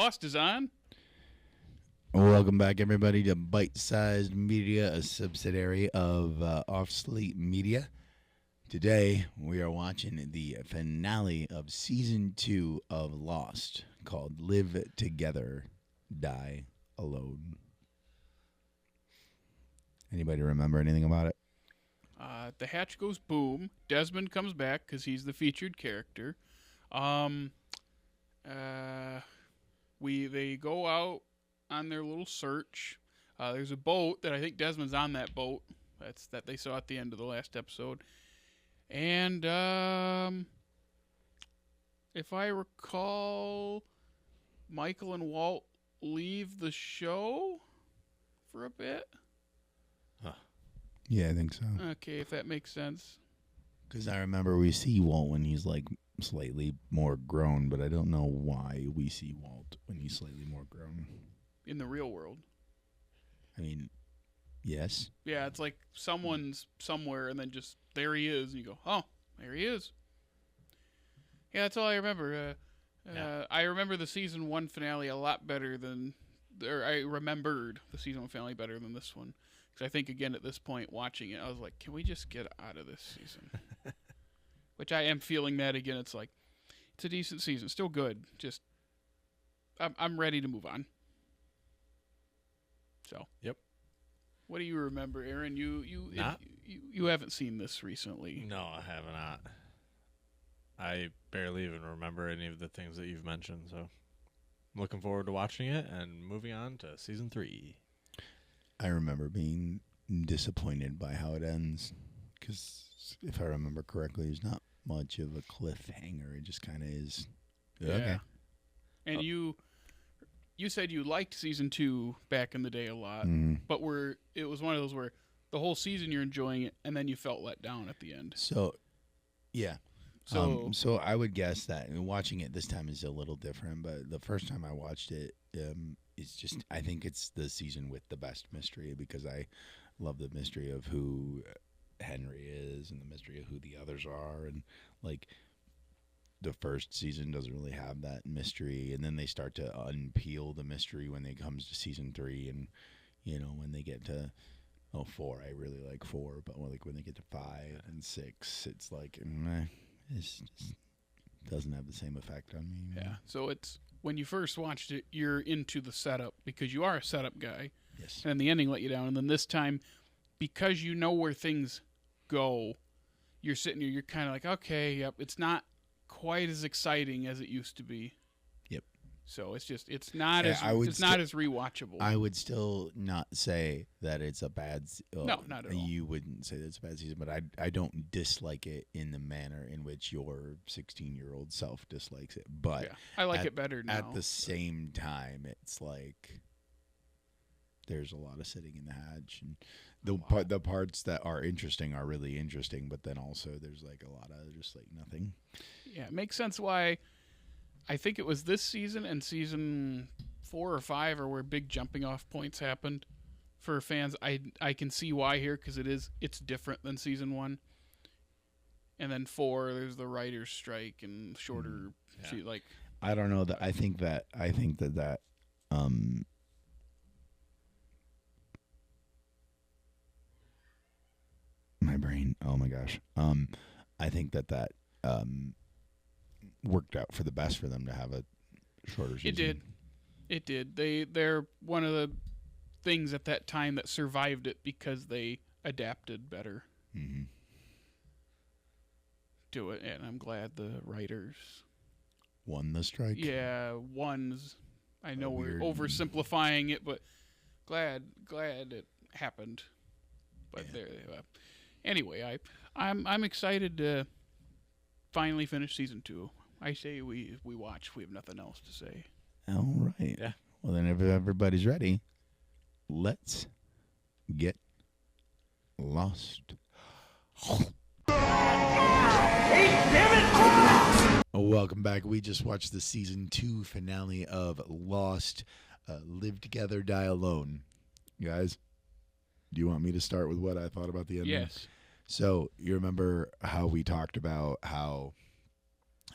Lost is on. Welcome back, everybody, to Bite-Sized Media, a subsidiary of Slate Media. Today, we are watching the finale of Season 2 of Lost, called Live Together, Die Alone. Anybody remember anything about it? The hatch goes boom. Desmond comes back because he's the featured character. They go out on their little search. There's a boat that I think Desmond's on that boat. That they saw at the end of the last episode. And if I recall, Michael and Walt leave the show for a bit. Huh. Yeah, I think so. Okay, if that makes sense. Because I remember we see Walt when he's like slightly more grown, but I don't know why we see Walt when he's slightly more grown. In the real world. I mean, yes. Yeah, it's like someone's somewhere and then just there he is, and you go, oh, there he is. Yeah, that's all I remember. I remember the season 1 finale a lot better than, or I remembered the season 1 finale better than this one. Because I think, again, at this point, watching it, I was like, can we just get out of this season? Which I am feeling that again. It's like, it's a decent season. Still good. Just, I'm ready to move on. So. Yep. What do you remember, Aaron? You haven't seen this recently. No, I have not. I barely even remember any of the things that you've mentioned, so I'm looking forward to watching it and moving on to season 3. I remember being disappointed by how it ends, because if I remember correctly, there's not much of a cliffhanger. It just kind of is. Yeah. Okay. And you said you liked season 2 back in the day a lot, but it was one of those where the whole season you're enjoying it, and then you felt let down at the end. So, yeah. So I would guess that watching it this time is a little different, but the first time I watched it, it's just, I think it's the season with the best mystery, because I love the mystery of who Henry is and the mystery of who the others are, and like the first season doesn't really have that mystery, and then they start to unpeel the mystery when it comes to season 3, and when they get to 4, I really like 4, but like when they get to 5 and 6, it's like it just doesn't have the same effect on me. Yeah. So it's when you first watched it, you're into the setup because you are a setup guy. Yes. And the ending let you down, and then this time, because you know where things go, you're sitting here. You're kind of like, okay, yep, it's not quite as exciting as it used to be. Yep. So it's not as rewatchable. I would still not say that it's a bad. No, not at all. You wouldn't say that it's a bad season, but I don't dislike it in the manner in which your 16-year-old self dislikes it. But yeah, I like it better now. At the same time, it's like there's a lot of sitting in the hatch, and the parts that are interesting are really interesting, but then also there's like a lot of just like nothing. Yeah, it makes sense why I think it was this season and season 4 or 5 are where big jumping off points happened for fans. I can see why here, because it's different than season 1. And then 4, there's the writer's strike and shorter. Yeah. Like I don't know that I think that my brain. Oh my gosh. I think that worked out for the best for them to have a shorter season. It did. They're one of the things at that time that survived it because they adapted better to it, and I'm glad the writers won the strike. Yeah, I know we're oversimplifying it, but glad it happened. But there. Anyway, I'm excited to finally finish season 2. I say we watch. We have nothing else to say. All right. Yeah. Well, then if everybody's ready, let's get lost. Welcome back. We just watched the season 2 finale of Lost, Live Together, Die Alone. Guys, do you want me to start with what I thought about the ending? Yes. So you remember how we talked about how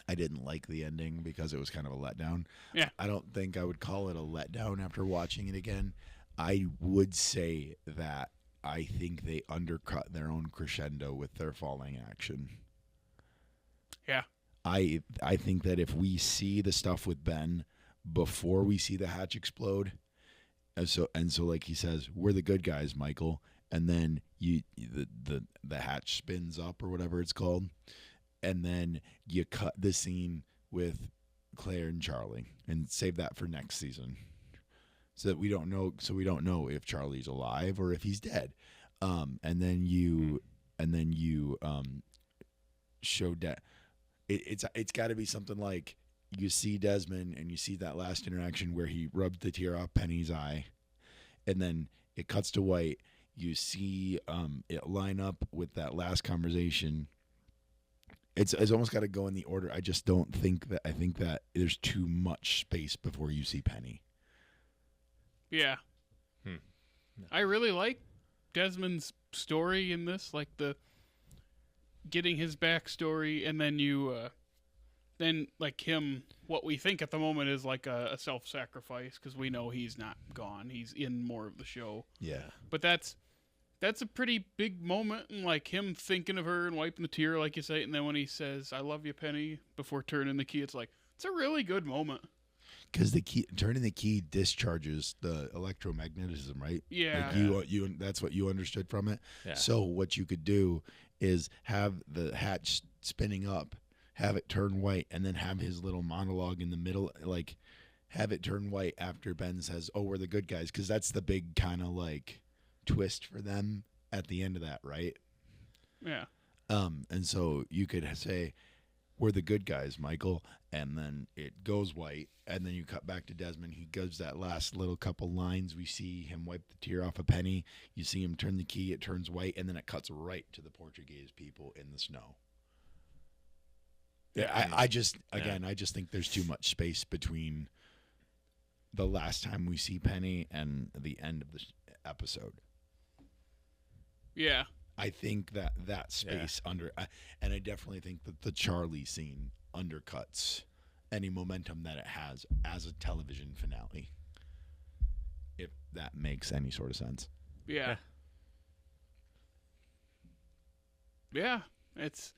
I didn't like the ending because it was kind of a letdown. Yeah. I don't think I would call it a letdown after watching it again. I would say that I think they undercut their own crescendo with their falling action. Yeah. I think that if we see the stuff with Ben before we see the hatch explode, and so like he says, we're the good guys, Michael, and then the hatch spins up or whatever it's called, and then you cut the scene with Claire and Charlie and save that for next season, so that we don't know if Charlie's alive or if he's dead, and then you show that it's got to be something like you see Desmond and you see that last interaction where he rubbed the tear off Penny's eye, and then it cuts to white. You see it line up with that last conversation. It's almost got to go in the order. I just don't think that. I think that there's too much space before you see Penny. Yeah. I really like Desmond's story in this, like the getting his backstory, and then then like him, what we think at the moment is like a self-sacrifice, because we know he's not gone. He's in more of the show. Yeah. But that's a pretty big moment, and like him thinking of her and wiping the tear, like you say, and then when he says, "I love you, Penny," before turning the key, it's like, it's a really good moment. Because turning the key discharges the electromagnetism, right? Yeah. Like you that's what you understood from it. Yeah. So what you could do is have the hatch spinning up, have it turn white, and then have his little monologue in the middle, like have it turn white after Ben says, "Oh, we're the good guys," because that's the big kind of like twist for them at the end of that, right? Yeah. And so you could say, "We're the good guys, Michael," and then it goes white, and then you cut back to Desmond. He gives that last little couple lines. We see him wipe the tear off a Penny. You see him turn the key. It turns white, and then it cuts right to the Portuguese people in the snow. Yeah, I just think there's too much space between the last time we see Penny and the end of the episode. Yeah. I think that space and I definitely think that the Charlie scene undercuts any momentum that it has as a television finale, if that makes any sort of sense. Yeah. Yeah. It's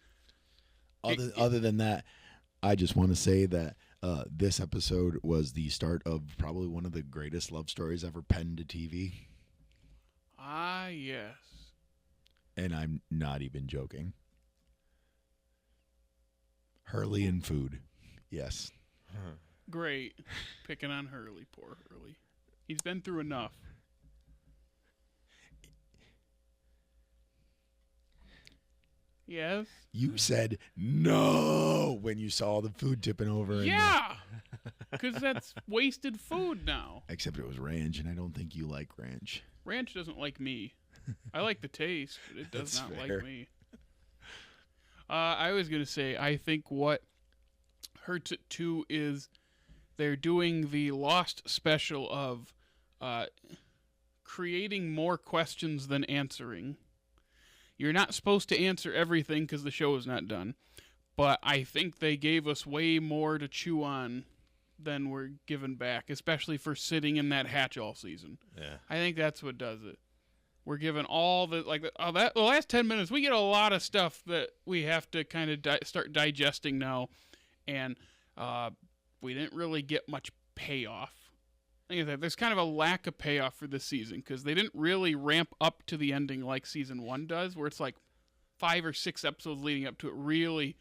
other than that, I just want to say that this episode was the start of probably one of the greatest love stories ever penned to TV. Ah, yes. And I'm not even joking. Hurley and food. Yes. Great. Picking on Hurley. Poor Hurley. He's been through enough. Yes? You said no when you saw the food tipping over. Yeah! Because that's wasted food now. Except it was ranch, and I don't think you like ranch. Ranch doesn't like me. I like the taste, but it does not fair. like me. I was going to say, I think what hurts it too is they're doing the Lost special of creating more questions than answering. You're not supposed to answer everything because the show is not done, but I think they gave us way more to chew on than we're given back, especially for sitting in that hatch all season. Yeah. I think that's what does it. We're given all the the last 10 minutes. We get a lot of stuff that we have to kind of start digesting now, and we didn't really get much payoff. There's kind of a lack of payoff for this season because they didn't really ramp up to the ending like season 1 does, where it's like 5 or 6 episodes leading up to it really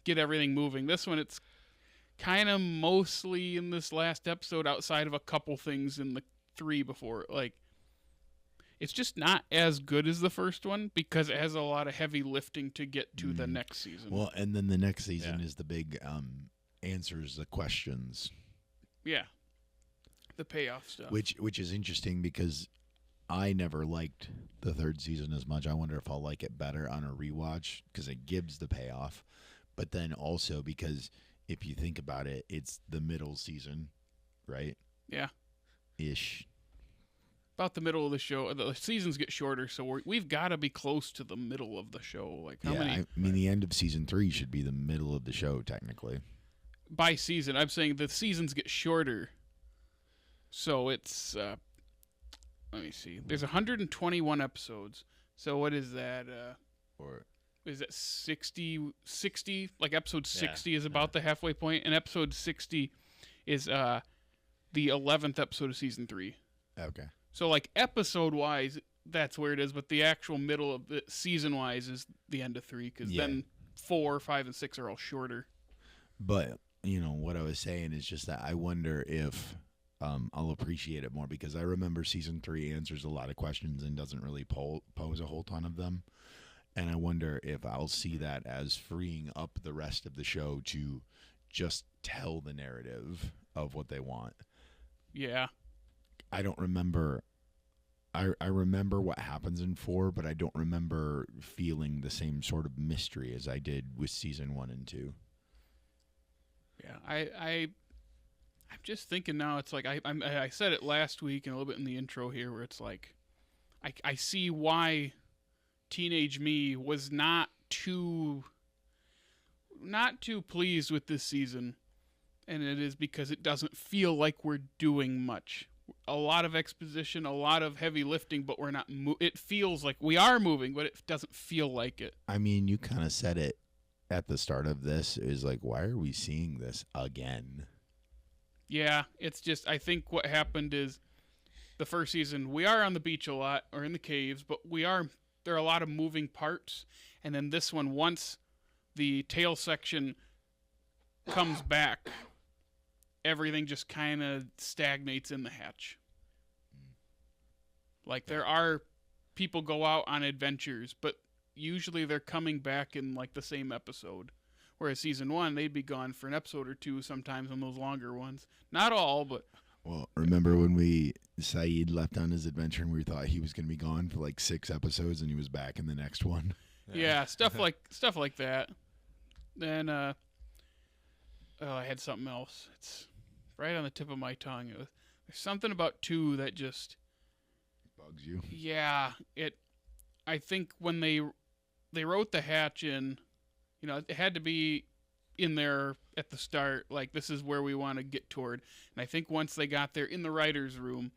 get everything moving. This one, it's kind of mostly in this last episode, outside of a couple things in the 3 before. Like, it's just not as good as the first one because it has a lot of heavy lifting to get to the next season. Well, and then the next season is the big answers the questions. Yeah. The payoff stuff. Which is interesting because I never liked the 3rd season as much. I wonder if I'll like it better on a rewatch because it gives the payoff. But then also because if you think about it, it's the middle season, right? Yeah. Ish. about the middle of the show. The seasons get shorter, so we've got to be close to the middle of the show. Like how many? I mean, the end of season 3 should be the middle of the show, technically. By season, I'm saying the seasons get shorter. So it's, let me see. There's 121 episodes. So what is that? Or is that 60? Like episode 60 is about the halfway point, and episode 60 is the 11th episode of season 3. Okay. So like episode wise, that's where it is, but the actual middle of the season wise is the end of 3, because then 4, 5, and 6 are all shorter. But what I was saying is just that I wonder if I'll appreciate it more, because I remember season 3 answers a lot of questions and doesn't really pose a whole ton of them. And I wonder if I'll see that as freeing up the rest of the show to just tell the narrative of what they want. Yeah. I don't remember. I remember what happens in 4, but I don't remember feeling the same sort of mystery as I did with season 1 and 2. Yeah, I'm just thinking now. It's like I said it last week and a little bit in the intro here, where it's like I see why teenage me was not too pleased with this season, and it is because it doesn't feel like we're doing much. A lot of exposition, a lot of heavy lifting, but we're not. It feels like we are moving, but it doesn't feel like it. I mean, you kind of said it at the start of this, is like, why are we seeing this again? Yeah, it's just, I think what happened is the first season, we are on the beach a lot, or in the caves, but there are a lot of moving parts. And then this one, once the tail section comes back, everything just kind of stagnates in the hatch. Like, there are people go out on adventures, but usually they're coming back in like the same episode. Whereas season 1, they'd be gone for an episode or 2 sometimes on those longer ones. Not all, but... Well, remember when Saeed left on his adventure and we thought he was going to be gone for like 6 episodes and he was back in the next one? Yeah, stuff like that. Then, I had something else. It's right on the tip of my tongue. There's something about 2 that just... bugs you? Yeah, I think when they wrote the hatch in, it had to be in there at the start, like, this is where we want to get toward. And I think once they got there in the writer's room,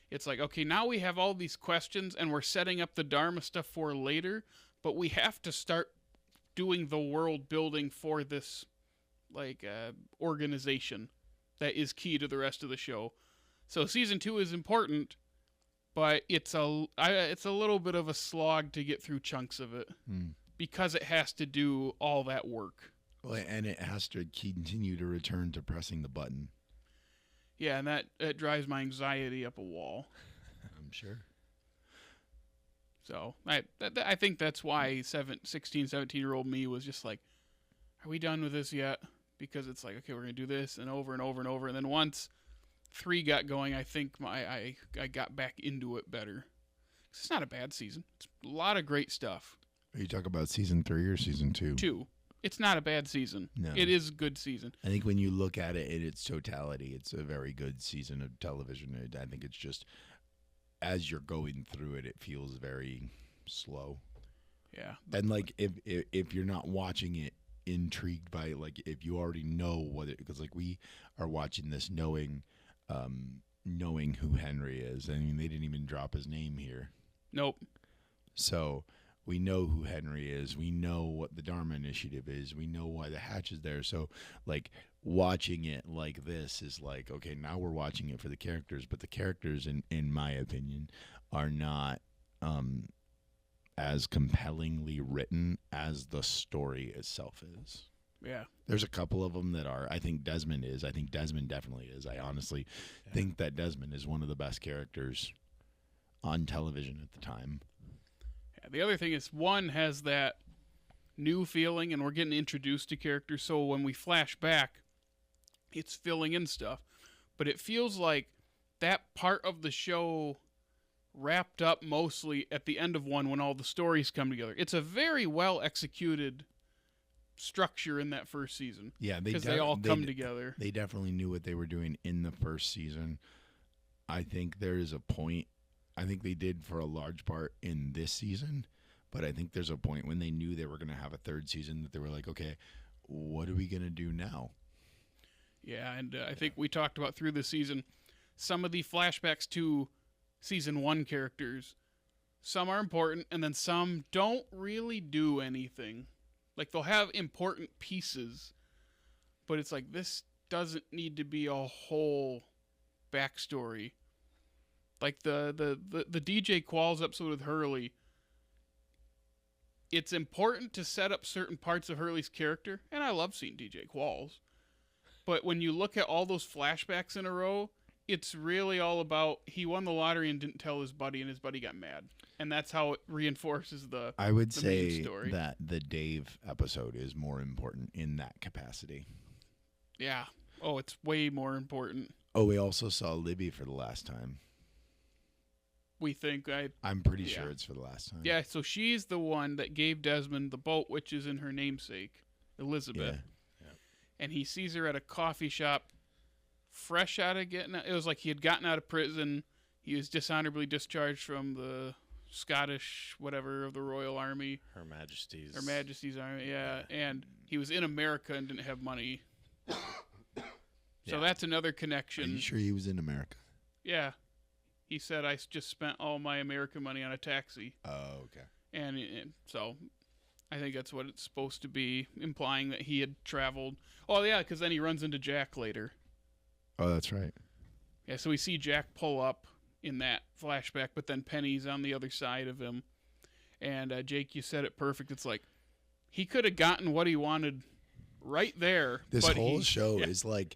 it's like, okay, now we have all these questions and we're setting up the Dharma stuff for later, but we have to start doing the world building for this, like, organization that is key to the rest of the show. So season 2 is important, but it's a little bit of a slog to get through chunks of it because it has to do all that work. Well, and it has to continue to return to pressing the button. Yeah, and that drives my anxiety up a wall. I'm sure. So I think that's why 16, 17-year-old me was just like, are we done with this yet? Because it's like, okay, we're going to do this and over and over and over. And then once 3 got going, I think I got back into it better. It's not a bad season. It's a lot of great stuff. Are you talking about season 3 or season 2? 2. It's not a bad season. No. It is a good season. I think when you look at it in its totality, it's a very good season of television. I think it's just, as you're going through it, it feels very slow. Yeah. And, like, if you're not watching it intrigued by, like, if you already know what it, because, like, we are watching this knowing who Henry is. I mean, they didn't even drop his name here. Nope. So we know who Henry is. We know what the Dharma Initiative is. We know why the hatch is there. So, like, watching it like this is like, okay, now we're watching it for the characters. But the characters, in my opinion, are not as compellingly written as the story itself is. Yeah. There's a couple of them that are. I think Desmond is. I think Desmond definitely is. I honestly think that Desmond is one of the best characters on television at the time. Yeah, the other thing is, 1 has that new feeling, and we're getting introduced to characters, so when we flash back, it's filling in stuff. But it feels like that part of the show wrapped up mostly at the end of 1 when all the stories come together. It's a very well executed structure in that first season. Yeah, because they all come together. They definitely knew what they were doing in the first season. I think there is a point I think they did for a large part in this season, but I think there's a point when they knew they were going to have a third season that they were like, okay, what are we going to do now? Yeah, and I think we talked about through the season, some of the flashbacks to season 1 characters, some are important, and then some don't really do anything. Like, they'll have important pieces, but it's like, this doesn't need to be a whole backstory. Like the DJ Qualls episode with Hurley, it's important to set up certain parts of Hurley's character, and I love seeing DJ Qualls. But when you look at all those flashbacks in a row, it's really all about he won the lottery and didn't tell his buddy, and his buddy got mad. And that's how it reinforces the I would the say main story. that the Dave episode is more important in that capacity. Yeah. Oh, it's way more important. Oh, we also saw Libby for the last time. We think. I'm pretty sure it's for the last time. Yeah, so she's the one that gave Desmond the boat, which is in her namesake, Elizabeth. Yeah. And he sees her at a coffee shop, fresh out of getting out. It was like he had gotten out of prison. He was dishonorably discharged from the Scottish, whatever, of the Royal Army. Her Majesty's Army, yeah. And he was in America and didn't have money. So that's another connection. Are you sure he was in America? Yeah. He said, I just spent all my American money on a taxi. Oh, okay. And so I think that's what it's supposed to be, implying that he had traveled. Oh, yeah, because then he runs into Jack later. Oh, that's right. Yeah, so we see Jack pull up in that flashback, but then Penny's on the other side of him. And Jake, you said it perfect. It's like he could have gotten what he wanted right there. This whole show is like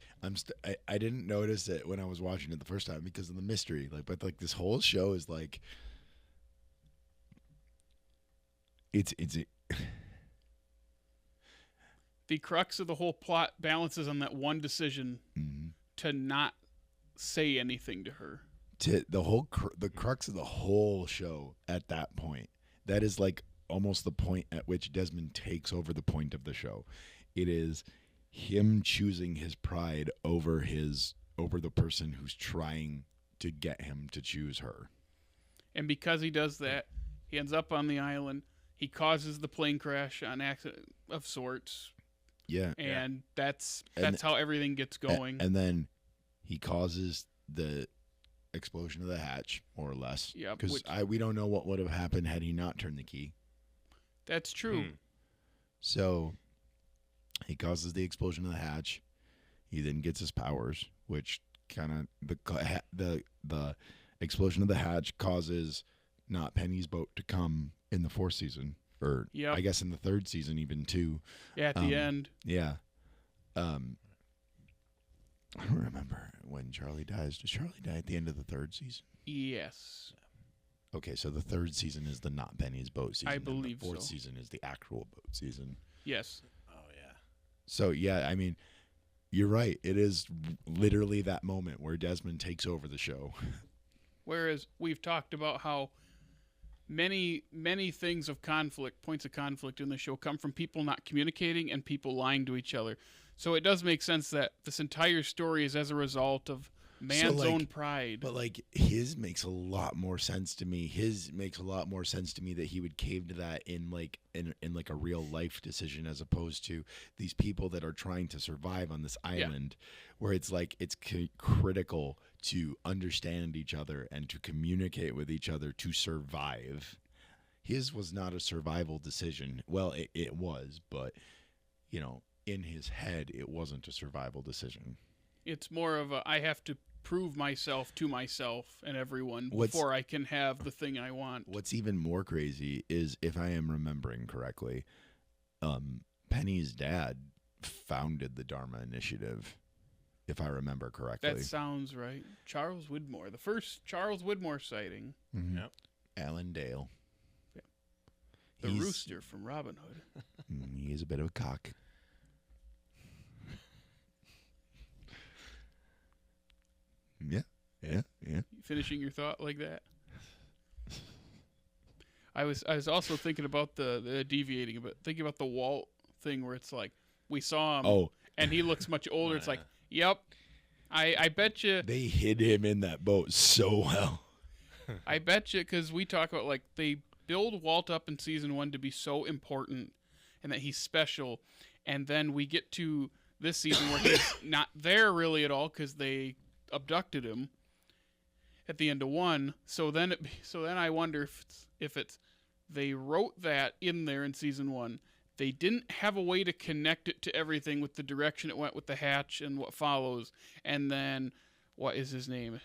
I didn't notice it when I was watching it the first time because of the mystery. But this whole show is like it's the crux of the whole plot balances on that one decision to not say anything to her. The crux of the whole show at that point. That is like almost the point at which Desmond takes over the point of the show. It is him choosing his pride over the person who's trying to get him to choose her. And because he does that, he ends up on the island. He causes the plane crash on accident of sorts. Yeah. And that's how everything gets going. And then he causes the explosion of the hatch, more or less. Yeah. Because we don't know what would have happened had he not turned the key. That's true. So he causes the explosion of the hatch. He then gets his powers, which kind of the explosion of the hatch causes not Penny's boat to come in the 4th season, or I guess in the 3rd season even too. Yeah, at the end. Yeah. I don't remember when Charlie dies. Does Charlie die at the end of the 3rd season? Yes. Okay, so the 3rd season is the not Penny's boat season. I believe the 4th season is the actual boat season. Yes. Oh, yeah. So, yeah, I mean, you're right. It is literally that moment where Desmond takes over the show. Whereas we've talked about how many things of conflict, points of conflict in the show, come from people not communicating and people lying to each other. So it does make sense that this entire story is as a result of man's own pride. But like his makes a lot more sense to me. His makes a lot more sense to me that he would cave to that in like a real life decision, as opposed to these people that are trying to survive on this island, where it's like it's critical to understand each other and to communicate with each other to survive. His was not a survival decision. Well, it was, but in his head, it wasn't a survival decision. It's more of I have to prove myself to myself and everyone before I can have the thing I want. What's even more crazy is, if I am remembering correctly, Penny's dad founded the Dharma Initiative, if I remember correctly. That sounds right. Charles Widmore, the first Charles Widmore sighting. Mm-hmm. Yep. Alan Dale. Yeah. The rooster from Robin Hood. He is a bit of a cock. Yeah. Finishing your thought like that. I was also thinking about the deviating a bit, thinking about the Walt thing where it's like we saw him and he looks much older. It's like, yep, I bet you they hid him in that boat so well. I bet you, because we talk about, like, they build Walt up in season 1 to be so important and that he's special, and then we get to this season where he's not there really at all because they abducted him at the end of 1. So then I wonder if it's they wrote that in there in season 1. They didn't have a way to connect it to everything with the direction it went with the hatch and what follows. And then, what is his name?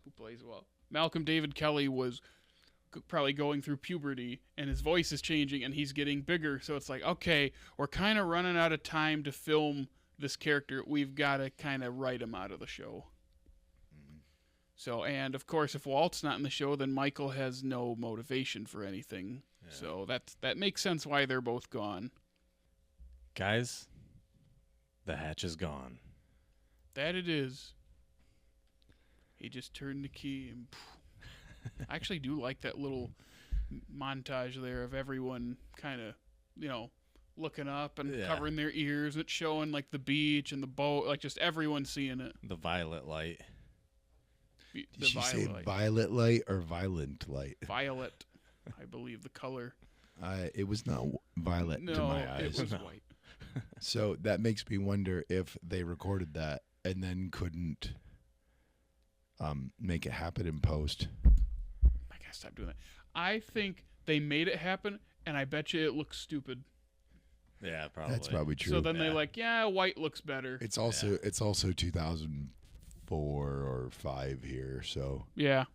Who plays well? Malcolm David Kelly was probably going through puberty, and his voice is changing, and he's getting bigger. So it's like, okay, we're kind of running out of time to film this character. We've got to kind of write him out of the show. So, and of course, if Walt's not in the show, then Michael has no motivation for anything. Yeah. So that makes sense why they're both gone. Guys, the hatch is gone. That it is. He just turned the key and I actually do like that little montage there of everyone kind of, looking up and covering their ears. It's showing like the beach and the boat, like just everyone seeing it. The violet light. Did she say violet light or violent light? Violet, I believe the color. It was not violet to my eyes. It was white. So that makes me wonder if they recorded that and then couldn't make it happen in post. I gotta stop doing that. I think they made it happen, and I bet you it looks stupid. Yeah, probably. That's probably true. So then they're like, white looks better. It's also 2004 or 5 here, so yeah.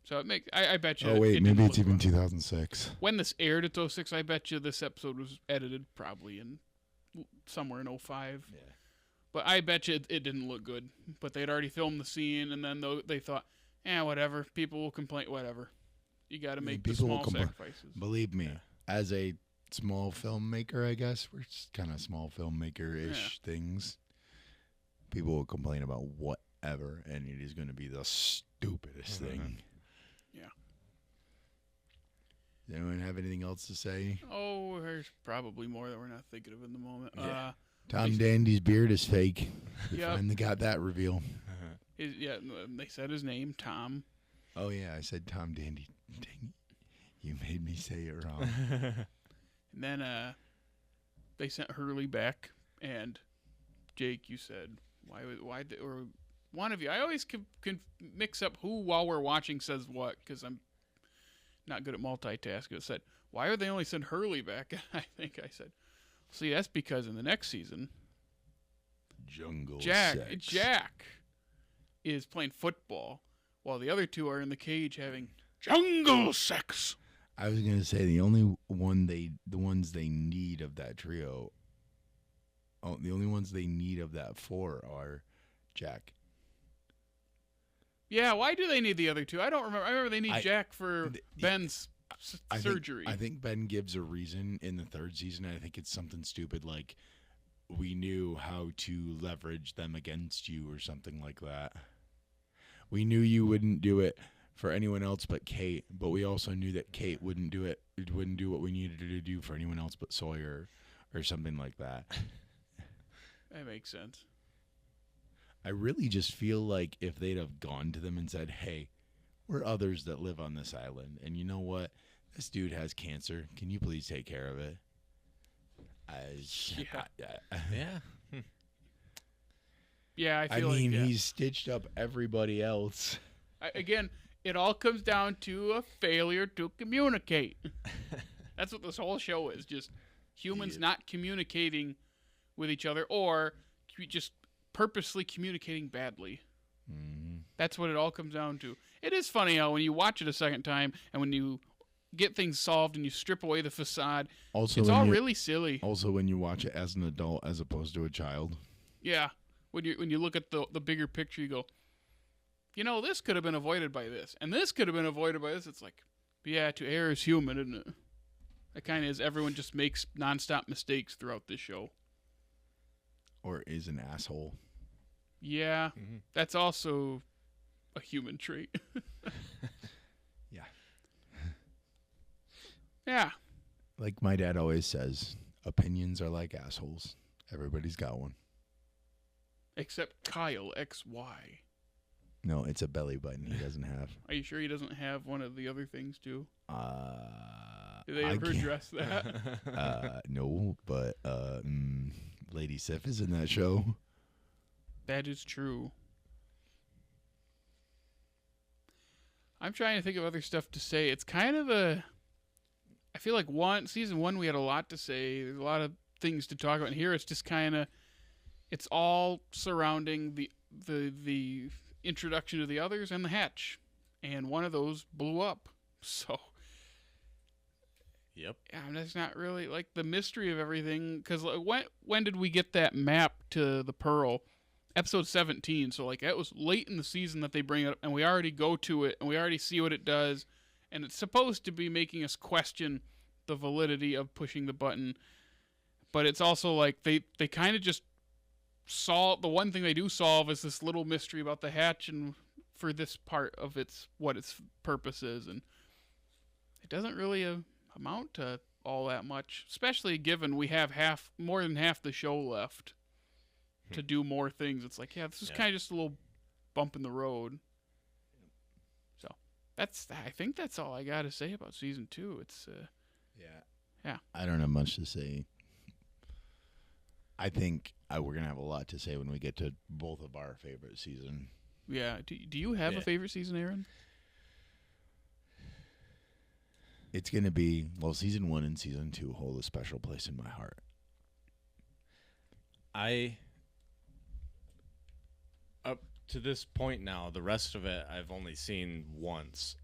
So it makes I bet you. Oh wait, maybe it's even 2006. When this aired at 2006, I bet you this episode was edited probably in somewhere in 2005. Yeah. But I bet you it didn't look good. But they'd already filmed the scene, and then they thought, whatever. People will complain. Whatever. You got to make the small sacrifices. Believe me, as a small filmmaker, I guess we're kind of small filmmaker-ish things. People will complain about whatever, and it is going to be the stupidest thing. Yeah. Does anyone have anything else to say? Oh, there's probably more that we're not thinking of in the moment. Yeah. Tom Dandy's beard is fake. We finally got that reveal. They said his name, Tom. Oh, yeah, I said Tom Dandy. Dang, you made me say it wrong. And then they sent Hurley back, and Jake, you said, why, or one of you, I always can mix up who, while we're watching, says what, because I'm not good at multitasking. It said, why are they only send Hurley back? I think I said, see, that's because in the next season, Jack is playing football, while the other two are in the cage having jungle sex. I was gonna say the only ones they need of that trio. Oh, the only ones they need of that 4 are Jack. Yeah, why do they need the other two? I don't remember. I remember they need Jack for Ben's surgery. I think Ben gives a reason in the 3rd season. I think it's something stupid like, we knew how to leverage them against you or something like that. We knew you wouldn't do it for anyone else but Kate, but we also knew that Kate wouldn't do it. It wouldn't do what we needed her to do for anyone else but Sawyer or something like that. That makes sense. I really just feel like if they'd have gone to them and said, hey, we're others that live on this island, and you know what? This dude has cancer. Can you please take care of it? Yeah, I feel he's stitched up everybody else. Again, it all comes down to a failure to communicate. That's what this whole show is, just humans not communicating with each other or just purposely communicating badly. Mm-hmm. That's what it all comes down to. It is funny how when you watch it a second time and when you get things solved and you strip away the facade, it's all really silly. Also, when you watch it as an adult as opposed to a child. Yeah. When you look at the bigger picture, you go, this could have been avoided by this, and this could have been avoided by this. It's like, to err is human, isn't it? It kind of is. Everyone just makes nonstop mistakes throughout this show. Or is an asshole. Yeah, That's also a human trait. Yeah. Yeah. Like my dad always says, opinions are like assholes. Everybody's got one. Except Kyle XY. No, it's a belly button he doesn't have. Are you sure he doesn't have one of the other things too? Did they I ever can't- address that? No, but Lady Sif is in that show. That is true. I'm trying to think of other stuff to say. It's kind of I feel like season one we had a lot to say. There's a lot of things to talk about. And here it's just kind of, it's all surrounding the introduction of the others and the hatch, and one of those blew up. So. Yep. Yeah, that's not really like the mystery of everything. Because when did we get that map to the Pearl? Episode 17. So like that was late in the season that they bring it up, and we already go to it, and we already see what it does, and it's supposed to be making us question the validity of pushing the button. But it's also like they kind of just solve the one thing they do solve is this little mystery about the hatch, and for this part of what its purpose is, and it doesn't really amount to all that much, especially given we have more than half the show left to do more things. It's like, this is kind of just a little bump in the road. So I think that's all I got to say about season 2. It's yeah. I don't have much to say. I think we're gonna have a lot to say when we get to both of our favorite season. Yeah. Do you have a favorite season, Aaron? It's going to be, season 1 and season 2 hold a special place in my heart. Up to this point now, the rest of it I've only seen once.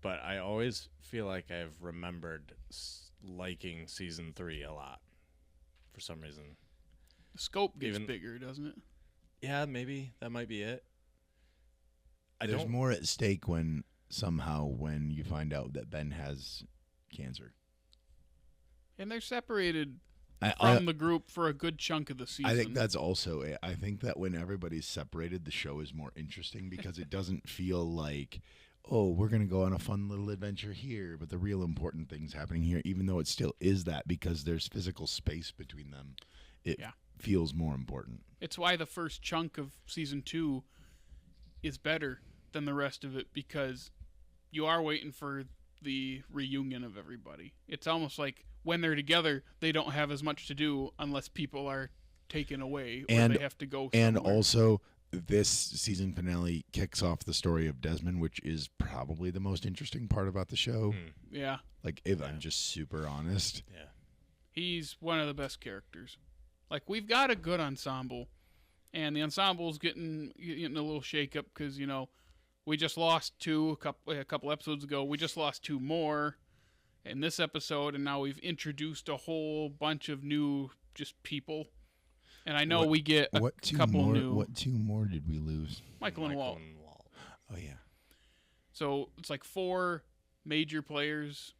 But I always feel like I've remembered liking season 3 a lot for some reason. The scope gets bigger, doesn't it? Yeah, maybe. That might be it. There's more at stake when you find out that Ben has cancer. And they're separated from the group for a good chunk of the season. I think that's also it. I think that when everybody's separated, the show is more interesting because it doesn't feel like, oh, we're going to go on a fun little adventure here, but the real important thing's happening here, even though it still is that because there's physical space between them. It feels more important. It's why the first chunk of season 2 is better than the rest of it, because you are waiting for the reunion of everybody. It's almost like when they're together, they don't have as much to do unless people are taken away or they have to go somewhere. And also, this season finale kicks off the story of Desmond, which is probably the most interesting part about the show. Yeah. Like, if I'm just super honest. Yeah. He's one of the best characters. Like, we've got a good ensemble, and the ensemble's getting a little shake-up because, we just lost 2 a couple episodes ago. We just lost 2 more in this episode, and now we've introduced a whole bunch of new just people. And I know we get a couple new. What 2 more did we lose? Michael and Walt. Oh, yeah. So it's like 4 major players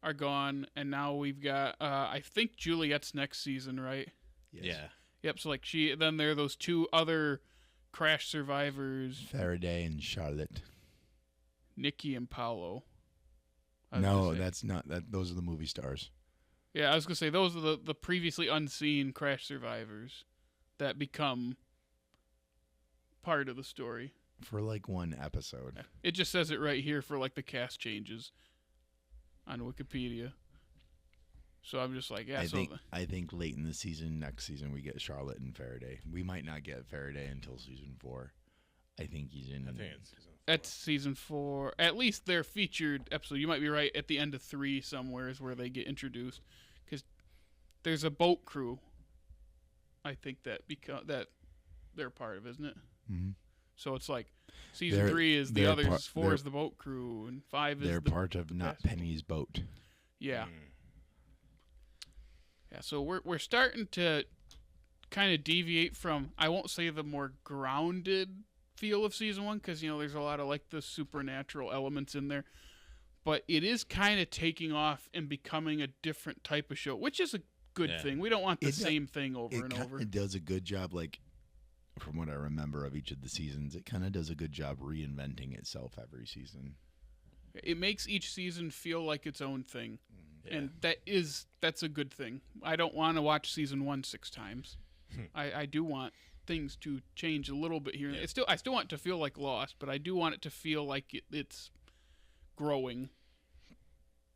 are gone, and now we've got, I think Juliet's next season, right? Yes. Yeah. Yep, so like then there are those 2 other crash survivors. Faraday and Charlotte. Nikki and Paolo. No, that's not that. Those are the movie stars. Yeah, I was gonna say those are the previously unseen crash survivors that become part of the story for like 1 episode. Yeah. It just says it right here for like the cast changes on Wikipedia. So I'm just like, I think late in the season, next season, we get Charlotte and Faraday. We might not get Faraday until season 4. I think he's in. I think it's season 4. That's season 4. At least their featured episode. You might be right. At the end of 3 somewhere is where they get introduced. Because there's a boat crew, I think, that they're part of, isn't it? Mm-hmm. So it's like season 3 is the others, 4 is the boat crew, and 5 is they're part of Not Penny's boat. Yeah. Yeah, so we're starting to kind of deviate from, I won't say the more grounded feel of season 1, because there's a lot of like the supernatural elements in there, but it is kind of taking off and becoming a different type of show, which is a good thing. We don't want the same thing over and over. It does a good job, like from what I remember of each of the seasons, it kind of does a good job reinventing itself every season. It makes each season feel like its own thing. And that's a good thing. I don't want to watch season 1 6 times. I do want things to change a little bit here. Yeah. I still want it to feel like Lost, but I do want it to feel like it's growing.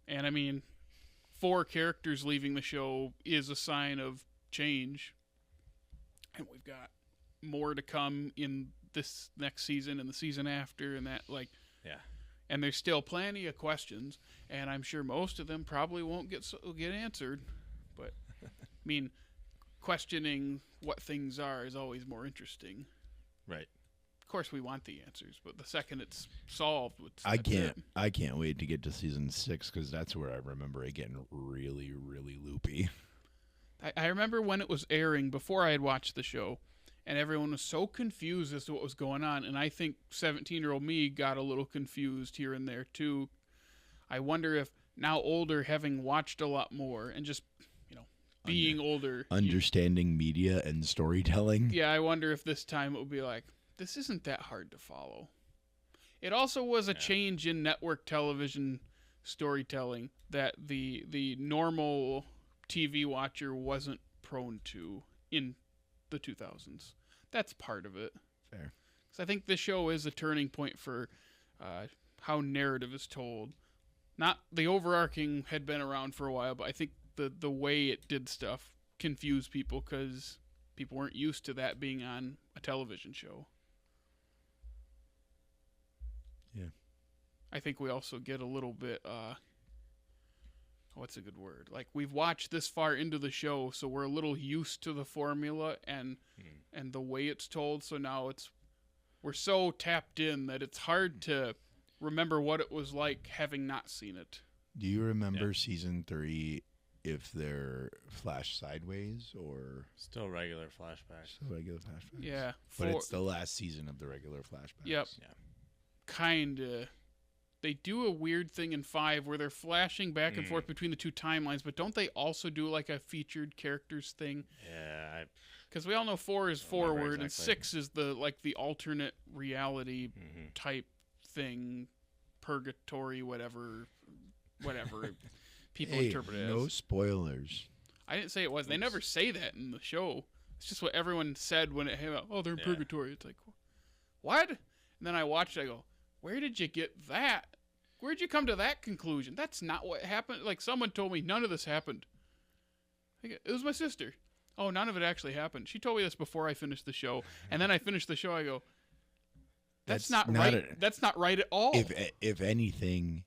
And I mean, 4 characters leaving the show is a sign of change. And we've got more to come in this next season and the season after, and that, like, yeah. And there's still plenty of questions, and I'm sure most of them probably won't get answered. But I mean, questioning what things are is always more interesting. Right. Of course, we want the answers, but the second it's solved, I can't wait to get to season 6 because that's where I remember it getting really, really loopy. I remember when it was airing before I had watched the show, and everyone was so confused as to what was going on, and I think 17-year-old me got a little confused here and there too. I wonder if now older, having watched a lot more, and just, being older, understanding media and storytelling. Yeah, I wonder if this time it would be like, this isn't that hard to follow. It also was a change in network television storytelling that the normal TV watcher wasn't prone to in the 2000s. That's part of it. Fair. Because I think this show is a turning point for how narrative is told. Not the overarching had been around for a while, but I think the way it did stuff confused people because people weren't used to that being on a television show. Yeah. I think we also get a little bit, what's a good word? Like, we've watched this far into the show, so we're a little used to the formula and the way it's told, so now we're so tapped in that it's hard to remember what it was like having not seen it. Do you remember season 3 if they're flash sideways or still regular flashbacks? Still regular flashbacks. Yeah. But it's the last season of the regular flashbacks. Yep. Yeah. Kinda. They do a weird thing in 5 where they're flashing back and forth between the 2 timelines, but don't they also do like a featured characters thing? Yeah. Because we all know 4 is forward and 6 is the alternate reality type thing, purgatory, whatever people interpret it as. No spoilers. I didn't say it was. They never say that in the show. It's just what everyone said when it came out. Oh, they're in purgatory. It's like, what? And then I watched it, I go, where did you get that? Where'd you come to that conclusion? That's not what happened. Like, someone told me none of this happened. It was my sister. Oh, none of it actually happened. She told me this before I finished the show. And then I finished the show, I go, that's not right. That's not right at all. If anything,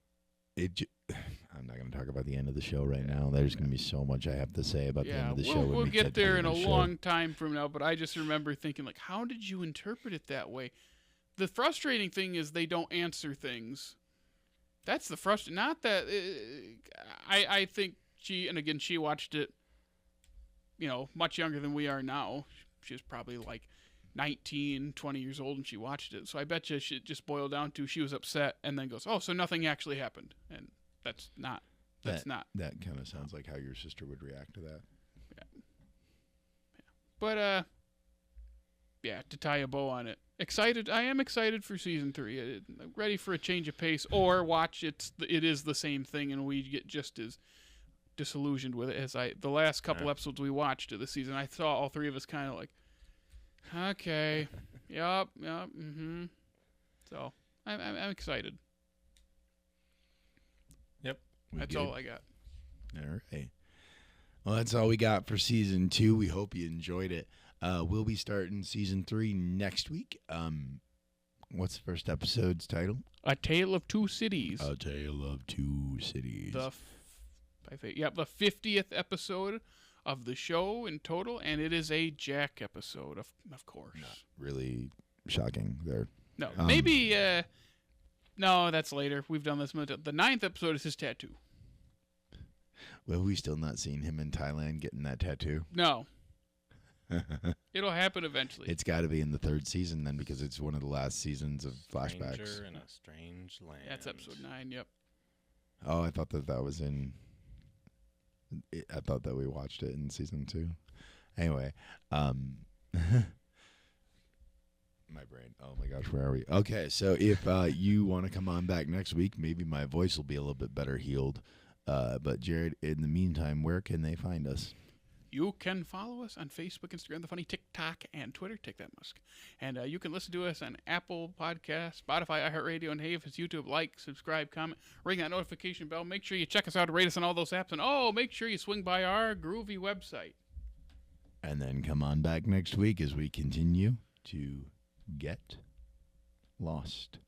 I'm not going to talk about the end of the show right now. There's going to be so much I have to say about the end of the show. We'll get there in a long time from now, but I just remember thinking, like, how did you interpret it that way? The frustrating thing is they don't answer things. That's the frustrating. Not that I think she watched it, much younger than we are now. She was probably like 19, 20 years old and she watched it. So I bet you it just boiled down to she was upset and then goes, oh, so nothing actually happened. And that's not. That kind of sounds like how your sister would react to that. Yeah. But, to tie a bow on it. I am excited for season 3. Ready for a change of pace, or watch it is the same thing and we get just as disillusioned with it as the last couple episodes we watched of the season. I saw all 3 of us kind of like, okay, yep, So I'm excited. Yep, that's all I got. All right. Well, that's all we got for season 2. We hope you enjoyed it. We'll be starting season 3 next week. What's the first episode's title? A Tale of Two Cities. A Tale of Two Cities. The 50th episode of the show in total, and it is a Jack episode, of course. Not really shocking there. No, maybe. No, that's later. We've done this. The 9th episode is his tattoo. Well, we still not seen him in Thailand getting that tattoo. No. It'll happen eventually. It's got to be in the 3rd season then, because it's one of the last seasons of flashbacks. Stranger in a Strange Land. That's episode 9. Yep. Oh, I thought that was in. I thought that we watched it in season 2. Anyway, my brain. Oh my gosh, where are we? Okay, so if you want to come on back next week, maybe my voice will be a little bit better healed. But Jared, in the meantime, where can they find us? You can follow us on Facebook, Instagram, The Funny, TikTok, and Twitter. Take that, Musk. And you can listen to us on Apple Podcasts, Spotify, iHeartRadio, and hey, if it's YouTube, like, subscribe, comment, ring that notification bell. Make sure you check us out and rate us on all those apps. And, make sure you swing by our groovy website. And then come on back next week as we continue to get lost.